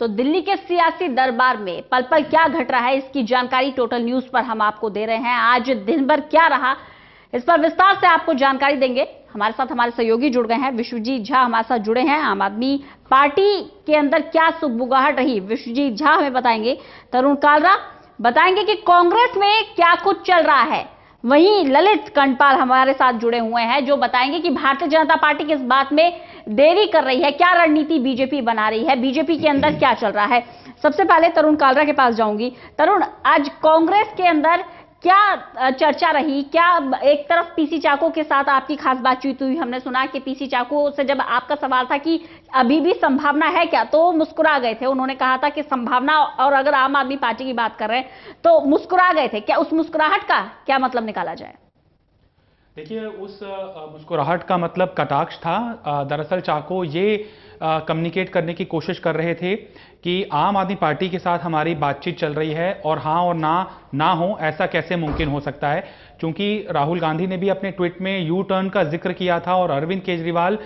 तो दिल्ली के सियासी दरबार में पल पल क्या घट रहा है, इसकी जानकारी टोटल न्यूज पर हम आपको दे रहे हैं। आज दिन भर क्या रहा, इस पर विस्तार से आपको जानकारी देंगे। हमारे साथ हमारे सहयोगी जुड़ गए हैं, विश्वजीत झा हमारे साथ जुड़े हैं। आम आदमी पार्टी के अंदर क्या सुगबुगाहट रही, विश्वजीत झा हमें बताएंगे। तरुण कालरा बताएंगे कि कांग्रेस में क्या कुछ चल रहा है। वहीं ललित कंडपाल हमारे साथ जुड़े हुए हैं, जो बताएंगे कि भारतीय जनता पार्टी किस बात में देरी कर रही है, क्या रणनीति बीजेपी बना रही है, बीजेपी के अंदर क्या चल रहा है। सबसे पहले तरुण कालरा के पास जाऊंगी। तरुण, आज कांग्रेस के अंदर क्या चर्चा रही, क्या एक तरफ पीसी चाको के साथ आपकी खास बातचीत हुई? हमने सुना कि पीसी चाको से जब आपका सवाल था कि अभी भी संभावना है क्या, तो मुस्कुरा गए थे। उन्होंने कहा था कि संभावना, और अगर आम आदमी पार्टी की बात कर रहे हैं तो मुस्कुरा गए थे। क्या उस मुस्कुराहट का क्या मतलब निकाला जाए? देखिए, उस मुस्कुराहट का मतलब कटाक्ष था। दरअसल चाको ये कम्युनिकेट करने की कोशिश कर रहे थे कि आम आदमी पार्टी के साथ हमारी बातचीत चल रही है और हाँ और ना हो, ऐसा कैसे मुमकिन हो सकता है। क्योंकि राहुल गांधी ने भी अपने ट्वीट में यू टर्न का जिक्र किया था और अरविंद केजरीवाल,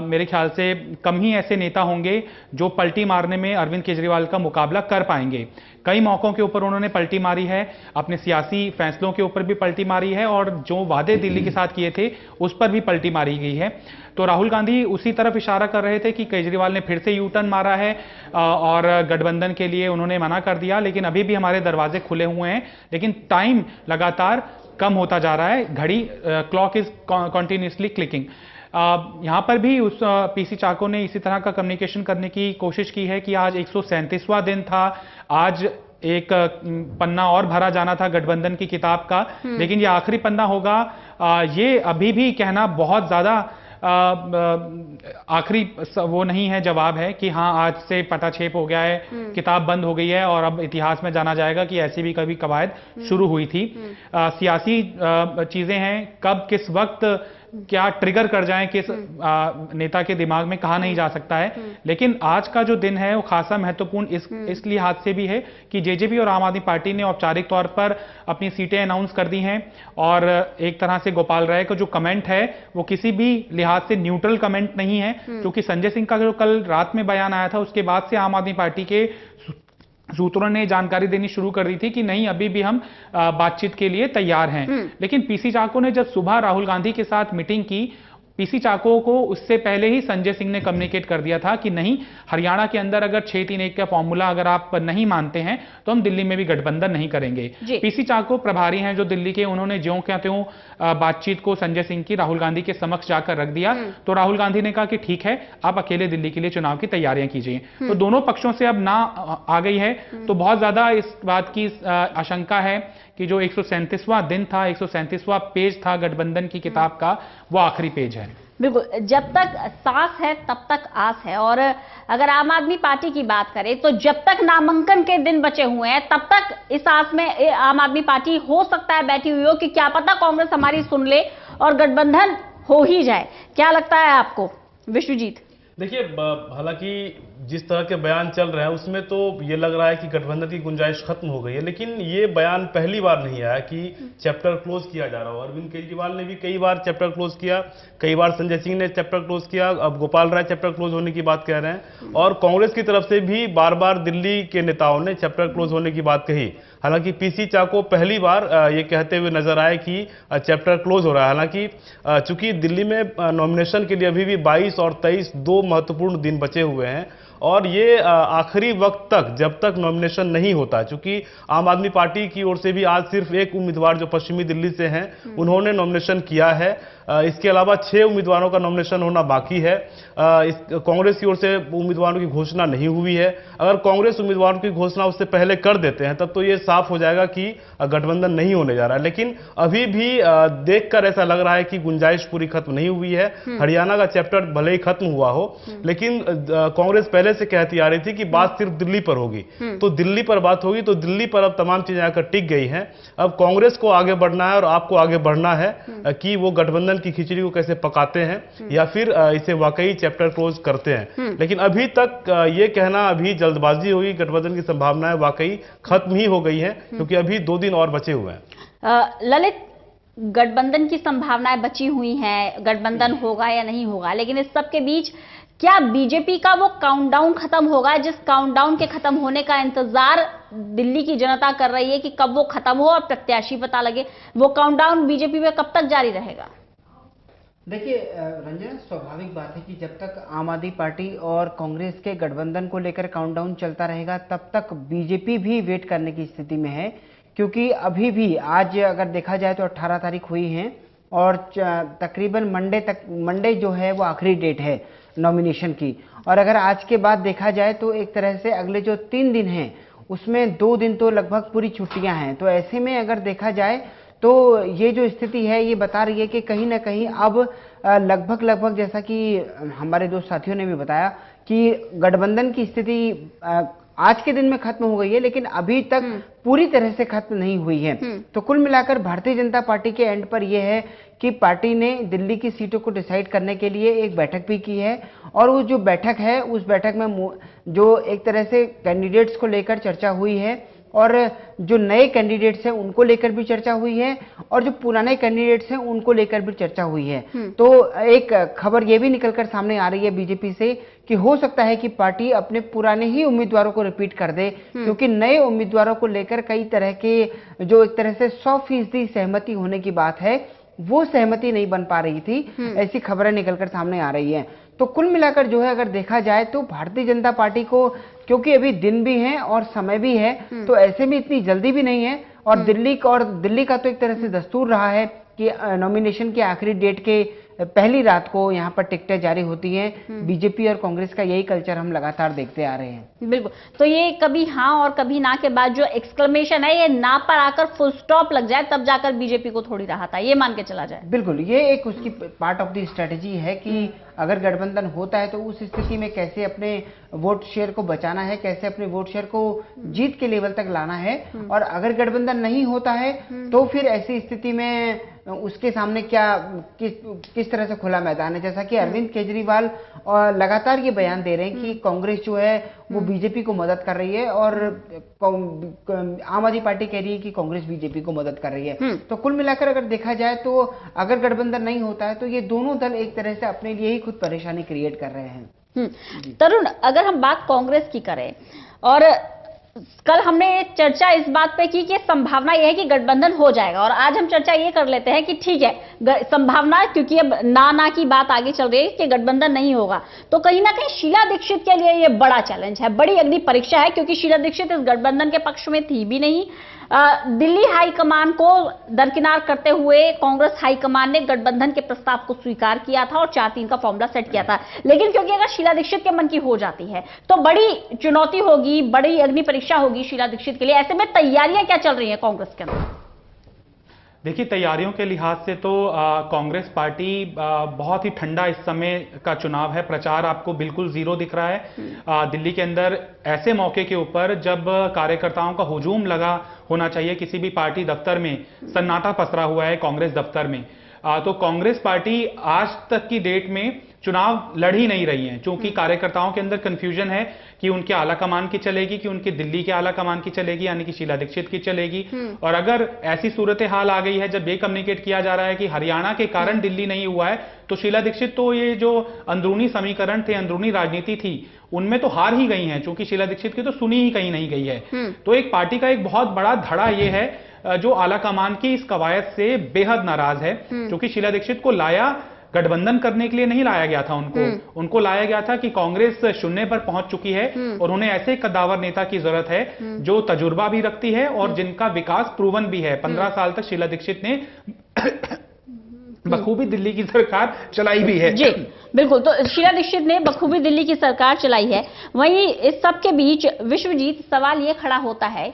मेरे ख्याल से कम ही ऐसे नेता होंगे जो पलटी मारने में अरविंद केजरीवाल का मुकाबला कर पाएंगे। कई मौकों के ऊपर उन्होंने पलटी मारी है, अपने सियासी फैसलों के ऊपर भी पलटी मारी है और जो वादे दिल्ली के साथ किए थे उस पर भी पलटी मारी गई है। तो राहुल गांधी उसी तरफ इशारा कर रहे थे कि केजरीवाल ने फिर से यू टर्न मारा है और गठबंधन के लिए उन्होंने मना कर दिया, लेकिन अभी भी हमारे दरवाजे खुले हुए हैं। लेकिन टाइम लगातार कम होता जा रहा है, घड़ी क्लॉक इज कॉन्टिन्यूसली क्लिकिंग। यहां पर भी उस पीसी चाको ने इसी तरह का कम्युनिकेशन करने की कोशिश की है कि आज 137वां दिन था, आज एक पन्ना और भरा जाना था गठबंधन की किताब का, लेकिन ये आखिरी पन्ना होगा। ये अभी भी कहना बहुत ज्यादा आखिरी वो नहीं है, जवाब है कि हाँ आज से पटाक्षेप हो गया है, किताब बंद हो गई है और अब इतिहास में जाना जाएगा कि ऐसी भी कभी कवायद शुरू हुई थी। सियासी चीजें हैं, कब किस वक्त क्या ट्रिगर कर जाएं किस नेता के दिमाग में कहा नहीं जा सकता है। लेकिन आज का जो दिन है वो खासा महत्वपूर्ण इस लिहाज से भी है कि जेजेपी और आम आदमी पार्टी ने औपचारिक तौर पर अपनी सीटें अनाउंस कर दी हैं और एक तरह से गोपाल राय का जो कमेंट है वो किसी भी लिहाज से न्यूट्रल कमेंट नहीं है, क्योंकि संजय सिंह का जो कल रात में बयान आया था उसके बाद से आम आदमी पार्टी के सूत्रों ने जानकारी देनी शुरू कर दी थी कि नहीं, अभी भी हम बातचीत के लिए तैयार हैं। लेकिन पीसी चाको ने जब सुबह राहुल गांधी के साथ मीटिंग की, पीसी चाको को उससे पहले ही संजय सिंह ने कम्युनिकेट कर दिया था कि नहीं, हरियाणा के अंदर अगर 6-3-1 का फॉर्मूला अगर आप नहीं मानते हैं तो हम दिल्ली में भी गठबंधन नहीं करेंगे। पीसी चाको प्रभारी हैं जो दिल्ली के, उन्होंने ज्यों क्या त्यों बातचीत को संजय सिंह की राहुल गांधी के समक्ष जाकर रख दिया। तो राहुल गांधी ने कहा कि ठीक है, आप अकेले दिल्ली के लिए चुनाव की तैयारियां कीजिए। तो दोनों पक्षों से अब ना आ गई है, तो बहुत ज्यादा इस बात की आशंका है कि जो 137वां दिन था, 137वां पेज था गठबंधन की किताब का, वो आखिरी पेज है। बिल्कुल, जब तक सांस है तब तक आस है। और अगर आम आदमी पार्टी की बात करें तो जब तक नामांकन के दिन बचे हुए हैं तब तक इस आस में आम आदमी पार्टी हो सकता है बैठी हुई हो कि क्या पता कांग्रेस हमारी सुन ले और गठबंधन हो ही जाए। क्या लगता है आपको विश्वजीत? देखिए, हालांकि जिस तरह के बयान चल रहे हैं उसमें तो ये लग रहा है कि गठबंधन की गुंजाइश खत्म हो गई है, लेकिन ये बयान पहली बार नहीं आया कि चैप्टर क्लोज किया जा रहा हो। अरविंद केजरीवाल ने भी कई बार चैप्टर क्लोज किया, कई बार संजय सिंह ने चैप्टर क्लोज किया, अब गोपाल राय चैप्टर क्लोज होने की बात कह रहे हैं और कांग्रेस की तरफ से भी बार बार दिल्ली के नेताओं ने चैप्टर क्लोज होने की बात कही। हालांकि पीसी चाको पहली बार ये कहते हुए नजर आए कि चैप्टर क्लोज हो रहा है। हालांकि चूंकि दिल्ली में नॉमिनेशन के लिए अभी भी 22 और 23 दो महत्वपूर्ण दिन बचे हुए हैं और ये आखिरी वक्त तक, जब तक नॉमिनेशन नहीं होता, चूंकि आम आदमी पार्टी की ओर से भी आज सिर्फ एक उम्मीदवार जो पश्चिमी दिल्ली से हैं उन्होंने नॉमिनेशन किया है। इसके अलावा 6 उम्मीदवारों का नॉमिनेशन होना बाकी है। कांग्रेस की ओर से उम्मीदवारों की घोषणा नहीं हुई है। अगर कांग्रेस उम्मीदवारों की घोषणा उससे पहले कर देते हैं तब तो ये साफ हो जाएगा कि गठबंधन नहीं होने जा रहा है। लेकिन अभी भी देखकर ऐसा लग रहा है कि गुंजाइश पूरी खत्म नहीं हुई है। हरियाणा का चैप्टर भले ही खत्म हुआ हो, लेकिन कांग्रेस पहले से कहती आ रही थी कि बात सिर्फ दिल्ली पर होगी, तो दिल्ली पर बात होगी, तो दिल्ली पर अब तमाम चीजें आकर टिक गई हैं। अब कांग्रेस को आगे बढ़ना है और आपको आगे बढ़ना है कि वो गठबंधन की खिचड़ी को कैसे पकाते हैं या फिर इसे वाकई चैप्टर क्लोज करते हैं। लेकिन अभी तक ये कहना अभी जल्दबाजी हुई, गठबंधन की संभावनाएं वाकई खत्म ही हो गई हैं, क्योंकि अभी 2 दिन और बचे हुए हैं। ललित, गठबंधन की संभावनाएं बची हुई हैं, गठबंधन होगा या नहीं होगा, लेकिन इस सब के बीच क्या बीजेपी का वो काउंटडाउन खत्म होगा, जिस काउंटडाउन के खत्म होने का इंतजार दिल्ली की जनता कर रही है कि कब वो खत्म हो और प्रत्याशी पता लगे, वो काउंटडाउन बीजेपी में कब तक जारी रहेगा? देखिए रंजना, स्वाभाविक बात है कि जब तक आम आदमी पार्टी और कांग्रेस के गठबंधन को लेकर काउंटडाउन चलता रहेगा तब तक बीजेपी भी वेट करने की स्थिति में है, क्योंकि अभी भी आज अगर देखा जाए तो 18 तारीख हुई है और तकरीबन मंडे जो है वो आखिरी डेट है नॉमिनेशन की। और अगर आज के बाद देखा जाए तो एक तरह से अगले जो 3 दिन हैं उसमें 2 दिन तो लगभग पूरी छुट्टियां हैं। तो ऐसे में अगर देखा जाए तो ये जो स्थिति है ये बता रही है कि कहीं ना कहीं अब लगभग जैसा कि हमारे दो साथियों ने भी बताया कि गठबंधन की स्थिति आज के दिन में खत्म हो गई है, लेकिन अभी तक पूरी तरह से खत्म नहीं हुई है। तो कुल मिलाकर भारतीय जनता पार्टी के एंड पर यह है कि पार्टी ने दिल्ली की सीटों को डिसाइड करने के लिए एक बैठक भी की है और वो जो बैठक है उस बैठक में जो एक तरह से कैंडिडेट्स को लेकर चर्चा हुई है और जो नए कैंडिडेट्स हैं उनको लेकर भी चर्चा हुई है और जो पुराने कैंडिडेट्स हैं उनको लेकर भी चर्चा हुई है। तो एक खबर ये भी निकलकर सामने आ रही है बीजेपी से कि हो सकता है कि पार्टी अपने पुराने ही उम्मीदवारों को रिपीट कर दे, क्योंकि नए उम्मीदवारों को लेकर कई तरह के जो एक तरह से 100% सहमति होने की बात है वो सहमति नहीं बन पा रही थी, ऐसी खबरें निकलकर सामने आ रही है। तो कुल मिलाकर जो है अगर देखा जाए तो भारतीय जनता पार्टी को, क्योंकि अभी दिन भी है और समय भी है, तो ऐसे में इतनी जल्दी भी नहीं है और दिल्ली का तो एक तरह से दस्तूर रहा है कि नॉमिनेशन के आखिरी डेट के पहली रात को यहाँ पर टिकटें जारी होती हैं। बीजेपी और कांग्रेस का यही कल्चर हम लगातार देखते आ रहे हैं। बिल्कुल, तो ये कभी हाँ और कभी ना के बाद जो एक्सक्लेमेशन है ये ना पर आकर फुल स्टॉप लग जाए तब जाकर बीजेपी को थोड़ी राहत है, ये मान के चला जाए। बिल्कुल, ये एक उसकी पार्ट ऑफ द स्ट्रेटेजी है कि अगर गठबंधन होता है तो उस स्थिति में कैसे अपने वोट शेयर को बचाना है, कैसे अपने वोट शेयर को जीत के लेवल तक लाना है। और अगर गठबंधन नहीं होता है तो फिर ऐसी स्थिति में उसके सामने किस तरह से खुला मैदान है। जैसा कि अरविंद केजरीवाल लगातार ये बयान दे रहे हैं कि कांग्रेस जो है वो बीजेपी को मदद कर रही है और आम आदमी पार्टी कह रही है कि कांग्रेस बीजेपी को मदद कर रही है। तो कुल मिलाकर अगर देखा जाए तो अगर गठबंधन नहीं होता है तो ये दोनों दल एक तरह से अपने लिए ही खुद परेशानी क्रिएट कर रहे हैं। तरुण, अगर हम बात कांग्रेस की करें और कल हमने चर्चा इस बात पे की कि संभावना यह है कि गठबंधन हो जाएगा और आज हम चर्चा ये कर लेते हैं कि ठीक है संभावना, क्योंकि अब ना की बात आगे चल रही है कि गठबंधन नहीं होगा, तो कहीं ना कहीं शीला दीक्षित के लिए ये बड़ा चैलेंज है, बड़ी अग्नि परीक्षा है, क्योंकि शीला दीक्षित इस गठबंधन के पक्ष में थी भी नहीं। दिल्ली हाईकमान को दरकिनार करते हुए कांग्रेस हाईकमान ने गठबंधन के प्रस्ताव को स्वीकार किया था और 4-3 का फॉर्मूला सेट किया था। लेकिन क्योंकि अगर शीला दीक्षित के मन की हो जाती है तो बड़ी चुनौती होगी, बड़ी अग्नि परीक्षा होगी शीला दीक्षित के लिए। ऐसे में तैयारियां क्या चल रही हैं कांग्रेस के अंदर? देखिए, तैयारियों के लिहाज से तो कांग्रेस पार्टी बहुत ही ठंडा इस समय का चुनाव है। प्रचार आपको बिल्कुल जीरो दिख रहा है दिल्ली के अंदर ऐसे मौके के ऊपर जब कार्यकर्ताओं का हुजूम लगा होना चाहिए। किसी भी पार्टी दफ्तर में सन्नाटा पसरा हुआ है कांग्रेस दफ्तर में। तो कांग्रेस पार्टी आज तक की डेट में चुनाव लड़ ही नहीं रही है, क्योंकि कार्यकर्ताओं के अंदर कंफ्यूजन है कि उनके आला कमान की चलेगी कि उनके दिल्ली के आला कमान की चलेगी, यानी कि शीला दीक्षित की चलेगी। और अगर ऐसी सूरत हाल आ गई है जब ये कम्युनिकेट किया जा रहा है कि हरियाणा के कारण दिल्ली नहीं हुआ है, तो शीला दीक्षित तो ये जो अंदरूनी समीकरण थे, अंदरूनी राजनीति थी, उनमें तो हार ही गई हैं, क्योंकि शीला दीक्षित की तो सुनी ही कहीं नहीं गई है। तो एक पार्टी का एक बहुत बड़ा धड़ा ये है जो आला कमान की इस कवायद से बेहद नाराज है, क्योंकि शीला दीक्षित को लाया गठबंधन करने के लिए नहीं लाया गया था। उनको लाया गया था कि कांग्रेस शून्य पर पहुंच चुकी है और उन्हें ऐसे कद्दावर नेता की जरूरत है जो तजुर्बा भी रखती है और जिनका विकास प्रूवन भी है। 15 साल तक शीला दीक्षित ने बखूबी दिल्ली की सरकार चलाई भी है। जी बिल्कुल, तो शीला दीक्षित ने बखूबी दिल्ली की सरकार चलाई है। वहीं इस सब के बीच विश्वजीत, सवाल ये खड़ा होता है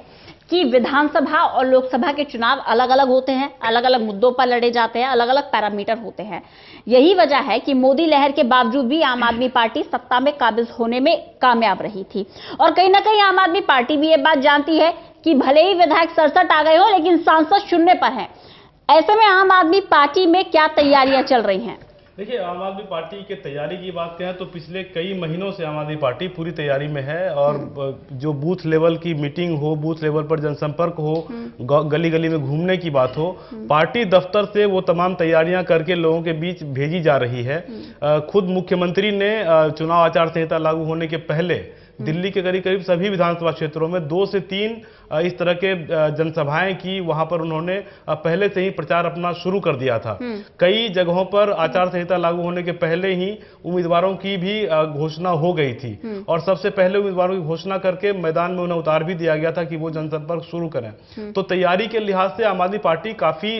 कि विधानसभा और लोकसभा के चुनाव अलग अलग होते हैं, अलग अलग मुद्दों पर लड़े जाते हैं, अलग अलग पैरामीटर होते हैं। यही वजह है कि मोदी लहर के बावजूद भी आम आदमी पार्टी सत्ता में काबिज होने में कामयाब रही थी। और कहीं ना कहीं आम आदमी पार्टी भी ये बात जानती है कि भले ही विधायक 67 आ गए हो लेकिन सांसद शून्य पर हैं। ऐसे में आम आदमी पार्टी में क्या तैयारियां चल रही हैं? देखिए, आम आदमी पार्टी के तैयारी की बात करें तो पिछले कई महीनों से आम आदमी पार्टी पूरी तैयारी में है। और जो बूथ लेवल की मीटिंग हो, बूथ लेवल पर जनसंपर्क हो, गली गली में घूमने की बात हो, पार्टी दफ्तर से वो तमाम तैयारियां करके लोगों के बीच भेजी जा रही है। खुद मुख्यमंत्री ने चुनाव आचार संहिता लागू होने के पहले दिल्ली के करीब करीब सभी विधानसभा क्षेत्रों में 2 से 3 इस तरह के जनसभाएं की। वहां पर उन्होंने पहले से ही प्रचार अपना शुरू कर दिया था। कई जगहों पर आचार संहिता लागू होने के पहले ही उम्मीदवारों की भी घोषणा हो गई थी और सबसे पहले उम्मीदवारों की घोषणा करके मैदान में उन्हें उतार भी दिया गया था कि वो जनसंपर्क शुरू करें। तो तैयारी के लिहाज से आम आदमी पार्टी काफी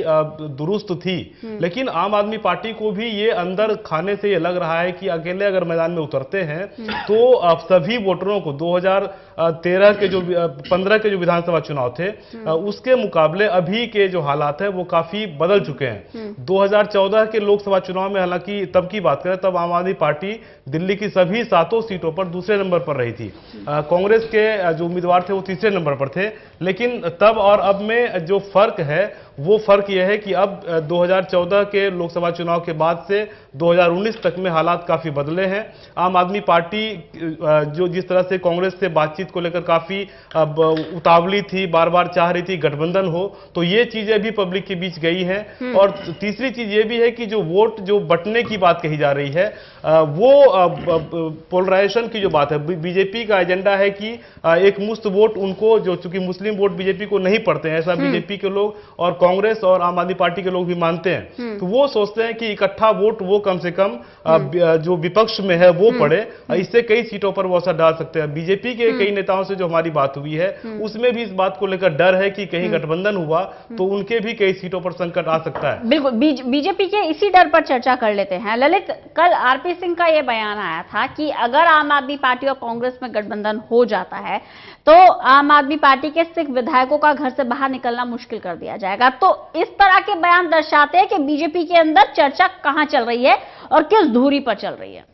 दुरुस्त थी। लेकिन आम आदमी पार्टी को भी ये अंदर खाने से ये लग रहा है कि अकेले अगर मैदान में उतरते हैं तो अब सभी वोटरों को 2013 के जो 15 के जो विधानसभा चुनाव थे उसके मुकाबले अभी के जो हालात है वो काफी बदल चुके हैं। 2014 के लोकसभा चुनाव में हालांकि तब की बात करें तब आम आदमी पार्टी दिल्ली की सभी 7 सीटों पर दूसरे नंबर पर रही थी। कांग्रेस के जो उम्मीदवार थे वो तीसरे नंबर पर थे। लेकिन तब और अब में जो फर्क है वो फर्क यह है कि अब 2014 के लोकसभा चुनाव के बाद से 2019 तक में हालात काफी बदले हैं। आम आदमी पार्टी जो जिस तरह से कांग्रेस से बातचीत को लेकर काफी उतावली थी, बार बार चाह रही थी गठबंधन हो, तो ये चीजें भी पब्लिक के बीच गई हैं। और तीसरी चीज ये भी है कि जो वोट जो बंटने की बात कही जा रही है वो पोलराइजेशन की जो बात है, बीजेपी का एजेंडा है कि एक मुश्त वोट उनको, जो चूंकि मुस्लिम वोट बीजेपी को नहीं पड़ते हैं, ऐसा बीजेपी के लोग और कांग्रेस और आम आदमी पार्टी के लोग भी मानते हैं। तो वो सोचते हैं कि इकट्ठा वोट वो कम से कम जो विपक्ष में है वो पड़े, इससे कई सीटों पर वो असर डाल सकते हैं। बीजेपी के कई नेताओं से जो हमारी बात हुई है उसमें भी इस बात को लेकर डर है कि कहीं गठबंधन हुआ तो उनके भी कई सीटों पर संकट आ सकता है। बिल्कुल, बीजेपी के इसी डर पर चर्चा कर लेते हैं। ललित, कल आरपी सिंह का यह बयान आया था कि अगर आम आदमी पार्टी और कांग्रेस में गठबंधन हो जाता है तो आम आदमी पार्टी के सिख विधायकों का घर से बाहर निकलना मुश्किल कर दिया जाएगा। तो इस तरह के बयान दर्शाते हैं कि बीजेपी के अंदर चर्चा कहां चल रही है और किस धुरी पर चल रही है।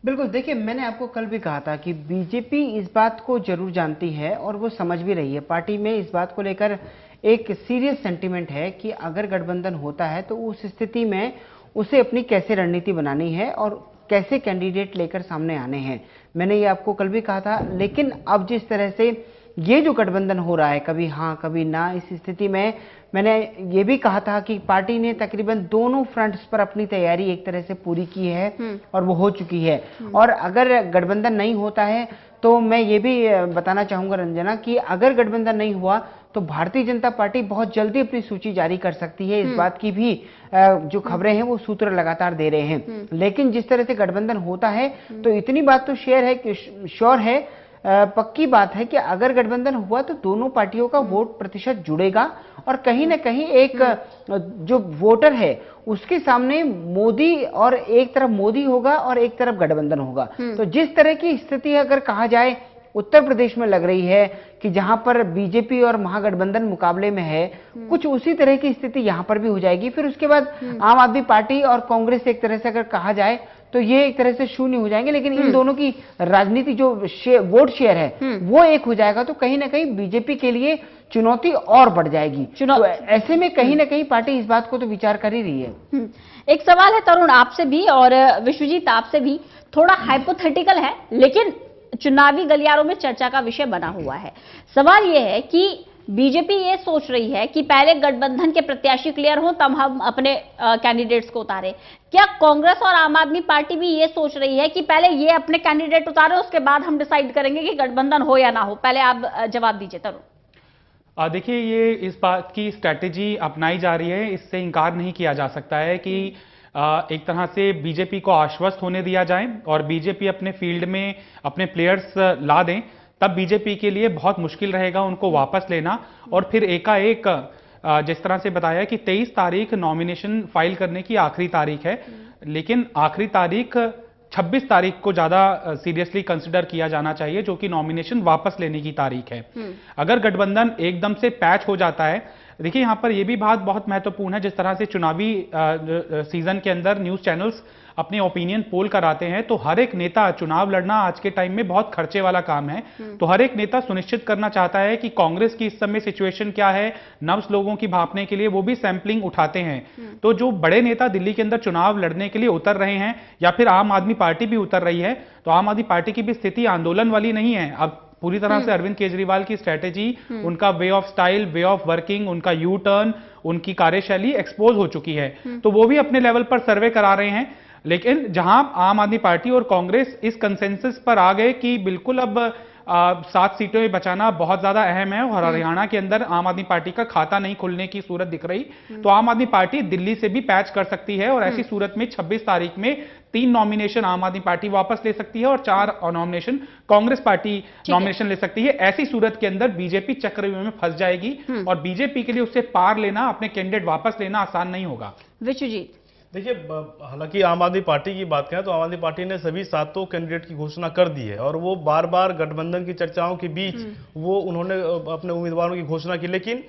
बिल्कुल, देखिए मैंने आपको कल भी कहा था कि बीजेपी इस बात को जरूर जानती है और वो समझ भी रही है। पार्टी में इस बात को लेकर एक सीरियस सेंटीमेंट है कि अगर गठबंधन होता है तो उस स्थिति में उसे अपनी कैसे रणनीति बनानी है और कैसे कैंडिडेट लेकर सामने आने हैं। मैंने ये आपको कल भी कहा था। लेकिन अब जिस तरह से ये जो गठबंधन हो रहा है, कभी हाँ कभी ना, इस स्थिति में मैंने ये भी कहा था कि पार्टी ने तकरीबन दोनों फ्रंट्स पर अपनी तैयारी एक तरह से पूरी की है और वो हो चुकी है। और अगर गठबंधन नहीं होता है तो मैं ये भी बताना चाहूंगा रंजना कि अगर गठबंधन नहीं हुआ तो भारतीय जनता पार्टी बहुत जल्दी अपनी सूची जारी कर सकती है। इस बात की भी जो खबरें हैं वो सूत्र लगातार दे रहे हैं। लेकिन जिस तरह से गठबंधन होता है तो इतनी बात तो श्योर है, पक्की बात है कि अगर गठबंधन हुआ तो दोनों पार्टियों का वोट प्रतिशत जुड़ेगा और कहीं ना कहीं एक जो वोटर है उसके सामने मोदी, और एक तरफ मोदी होगा और एक तरफ गठबंधन होगा। तो जिस तरह की स्थिति अगर कहा जाए उत्तर प्रदेश में लग रही है कि जहां पर बीजेपी और महागठबंधन मुकाबले में है, कुछ उसी तरह की स्थिति यहां पर भी हो जाएगी। फिर उसके बाद आम आदमी पार्टी और कांग्रेस एक तरह से अगर कहा जाए तो ये एक तरह से शून्य हो जाएंगे। लेकिन इन दोनों की राजनीति जो वोट शेयर है वो एक हो जाएगा तो कहीं ना कहीं बीजेपी के लिए चुनौती और बढ़ जाएगी। तो ऐसे में कहीं ना कहीं पार्टी इस बात को तो विचार कर ही रही है। एक सवाल है तरुण आपसे भी और विश्वजीत आपसे भी, थोड़ा हाइपोथेटिकल है लेकिन चुनावी गलियारों में चर्चा का विषय बना हुआ है। सवाल यह है कि बीजेपी ये सोच रही है कि पहले गठबंधन के प्रत्याशी क्लियर हो तब हम अपने कैंडिडेट्स को उतारे। क्या कांग्रेस और आम आदमी पार्टी भी ये सोच रही है कि पहले ये अपने कैंडिडेट उतारे उसके बाद हम डिसाइड करेंगे कि गठबंधन हो या ना हो? पहले आप जवाब दीजिए तरुण। देखिए, ये इस बात की स्ट्रैटेजी अपनाई जा रही है, इससे इनकार नहीं किया जा सकता है कि एक तरह से बीजेपी को आश्वस्त होने दिया जाए और बीजेपी अपने फील्ड में अपने प्लेयर्स ला दें, तब बीजेपी के लिए बहुत मुश्किल रहेगा उनको वापस लेना। और फिर एकाएक जिस तरह से बताया कि 23 तारीख नॉमिनेशन फाइल करने की आखिरी तारीख है, लेकिन आखिरी तारीख 26 तारीख को ज्यादा सीरियसली कंसिडर किया जाना चाहिए, जो कि नॉमिनेशन वापस लेने की तारीख है। अगर गठबंधन एकदम से पैच हो जाता है देखिए यहाँ पर यह भी बात बहुत महत्वपूर्ण है, जिस तरह से चुनावी सीजन के अंदर न्यूज चैनल्स अपने ओपिनियन पोल कराते हैं, तो हर एक नेता चुनाव लड़ना आज के टाइम में बहुत खर्चे वाला काम है। तो हर एक नेता सुनिश्चित करना चाहता है कि कांग्रेस की इस समय सिचुएशन क्या है, नब्ज लोगों की भांपने के लिए वो भी सैंपलिंग उठाते हैं। तो जो बड़े नेता दिल्ली के अंदर चुनाव लड़ने के लिए उतर रहे हैं, या फिर आम आदमी पार्टी भी उतर रही है, तो आम आदमी पार्टी की भी स्थिति आंदोलन वाली नहीं है। अब पूरी तरह से अरविंद केजरीवाल की स्ट्रेटेजी, उनका way of style, way of working, उनका यू टर्न, उनकी कार्यशैली एक्सपोज हो चुकी है। तो वो भी अपने लेवल पर सर्वे करा रहे हैं। लेकिन जहां आम आदमी पार्टी और कांग्रेस इस कंसेंसस पर आ गए कि बिल्कुल अब 7 सीटें बचाना बहुत ज्यादा अहम है, और हरियाणा के अंदर आम आदमी पार्टी का खाता नहीं खुलने की सूरत दिख रही, तो आम आदमी पार्टी दिल्ली से भी पैच कर सकती है। और ऐसी सूरत में 26 तारीख में 3 नॉमिनेशन आम आदमी पार्टी वापस ले सकती है और 4 नॉमिनेशन कांग्रेस पार्टी नॉमिनेशन ले सकती है। ऐसी सूरत के अंदर बीजेपी चक्रव्यूह में फंस जाएगी, और बीजेपी के लिए उससे पार लेना, अपने कैंडिडेट वापस लेना आसान नहीं होगा। विश्वजीत, देखिए, हालांकि आम आदमी पार्टी की बात करें तो आम आदमी पार्टी ने सभी 7 कैंडिडेट की घोषणा कर दी है, और वो बार बार गठबंधन की चर्चाओं के बीच वो उन्होंने अपने उम्मीदवारों की घोषणा की। लेकिन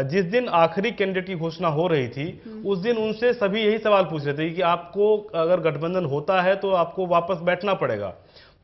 जिस दिन आखिरी कैंडिडेट की घोषणा हो रही थी, उस दिन उनसे सभी यही सवाल पूछ रहे थे कि आपको अगर गठबंधन होता है तो आपको वापस बैठना पड़ेगा।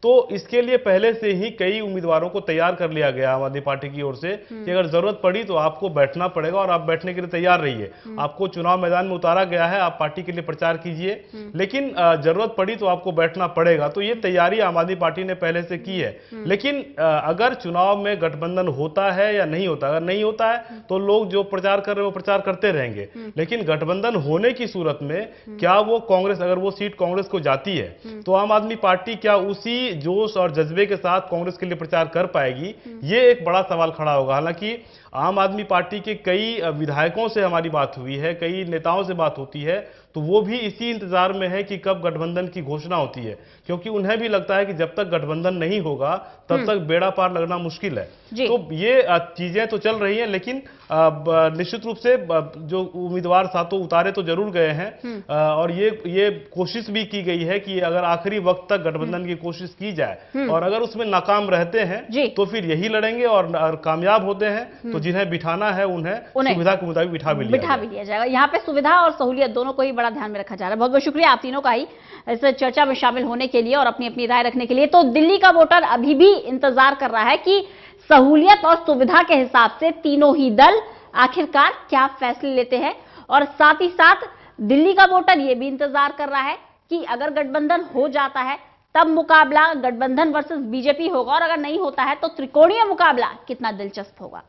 तो इसके लिए पहले से ही कई उम्मीदवारों को तैयार कर लिया गया आम आदमी पार्टी की ओर से कि अगर जरूरत पड़ी तो आपको बैठना पड़ेगा, और आप बैठने के लिए तैयार रहिए। आपको चुनाव मैदान में उतारा गया है, आप पार्टी के लिए प्रचार कीजिए, लेकिन जरूरत पड़ी तो आपको बैठना पड़ेगा। तो ये तैयारी आम आदमी पार्टी ने पहले से की है। लेकिन अगर चुनाव में गठबंधन होता है या नहीं होता, अगर नहीं होता है तो लोग जो प्रचार कर रहे हैं वो प्रचार करते रहेंगे। लेकिन गठबंधन होने की सूरत में क्या वो कांग्रेस, अगर वो सीट कांग्रेस को जाती है, तो आम आदमी पार्टी क्या उसी जोश और जज्बे के साथ कांग्रेस के लिए प्रचार कर पाएगी? ये एक बड़ा सवाल खड़ा होगा। हालांकि आम आदमी पार्टी के कई विधायकों से हमारी बात हुई है, कई नेताओं से बात होती है, तो वो भी इसी इंतजार में है कि कब गठबंधन की घोषणा होती है, क्योंकि उन्हें भी लगता है कि जब तक गठबंधन नहीं होगा तब तक बेड़ा पार लगना मुश्किल है। तो ये चीजें तो चल रही हैं, लेकिन निश्चित रूप से जो उम्मीदवार 7 उतारे तो जरूर गए हैं, और ये कोशिश भी की गई है कि अगर आखिरी वक्त तक गठबंधन की कोशिश की जाए, और अगर उसमें नाकाम रहते हैं तो फिर यही लड़ेंगे, और कामयाब होते हैं तो जिन्हें बिठाना है उन्हें सुविधा के मुताबिक बिठा भी लिया जाएगा। यहाँ पे सुविधा और सहूलियत दोनों को ही बड़ा ध्यान में रखा जा रहा है। बहुत बहुत शुक्रिया आप तीनों का ही इस चर्चा में शामिल होने के लिए और अपनी अपनी राय रखने के लिए। तो दिल्ली का वोटर अभी भी इंतजार कर रहा है कि सहूलियत और सुविधा के हिसाब से तीनों ही दल आखिरकार क्या फैसले लेते हैं, और साथ ही साथ दिल्ली का वोटर यह भी इंतजार कर रहा है कि अगर गठबंधन हो जाता है तब मुकाबला गठबंधन वर्सेस बीजेपी होगा, और अगर नहीं होता है तो त्रिकोणीय मुकाबला कितना दिलचस्प होगा।